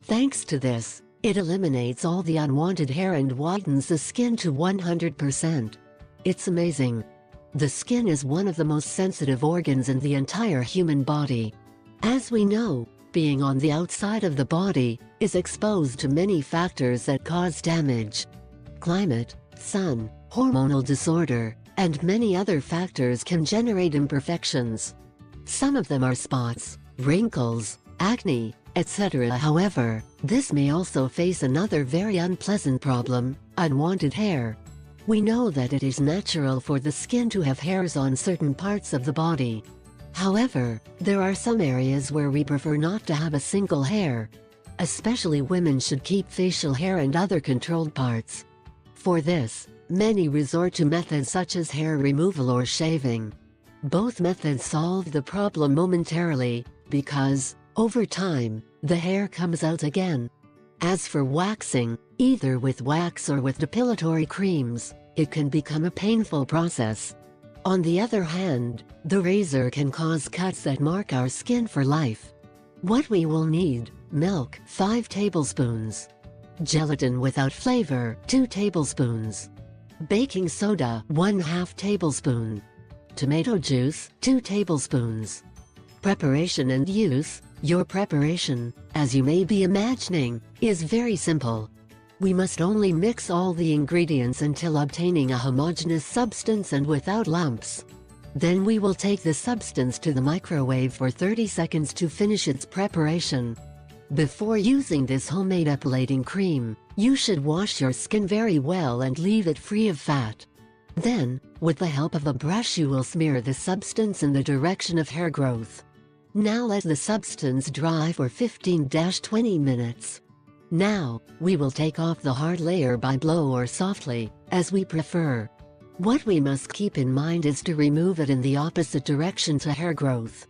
Thanks to this, it eliminates all the unwanted hair and whitens the skin to 100%. It's amazing. The skin is one of the most sensitive organs in the entire human body. As we know, being on the outside of the body is exposed to many factors that cause damage. Climate, sun, hormonal disorder, and many other factors can generate imperfections. Some of them are spots, wrinkles, acne, etc. However, this may also face another very unpleasant problem: unwanted hair. We know that it is natural for the skin to have hairs on certain parts of the body. However, there are some areas where we prefer not to have a single hair. Especially women should keep facial hair and other controlled parts. For this, many resort to methods such as hair removal or shaving. Both methods solve the problem momentarily, because, over time, the hair comes out again. As for waxing, either with wax or with depilatory creams, it can become a painful process. On the other hand, the razor can cause cuts that mark our skin for life. What we will need: milk, 5 tablespoons. Gelatin without flavor, 2 tablespoons. Baking soda, 1/2 tablespoon. Tomato juice, 2 tablespoons. Preparation and use. Your preparation, as you may be imagining, is very simple. We must only mix all the ingredients until obtaining a homogeneous substance and without lumps. Then we will take the substance to the microwave for 30 seconds to finish its preparation. Before using this homemade epilating cream, you should wash your skin very well and leave it free of fat. Then, with the help of a brush, you will smear the substance in the direction of hair growth. Now let the substance dry for 15–20 minutes. Now, we will take off the hard layer by blow or softly, as we prefer. What we must keep in mind is to remove it in the opposite direction to hair growth.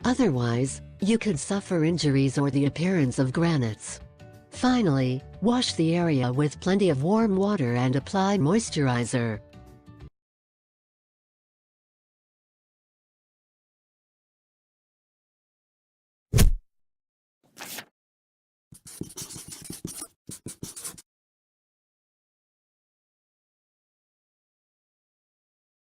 Otherwise, you could suffer injuries or the appearance of granites. Finally, wash the area with plenty of warm water and apply moisturizer.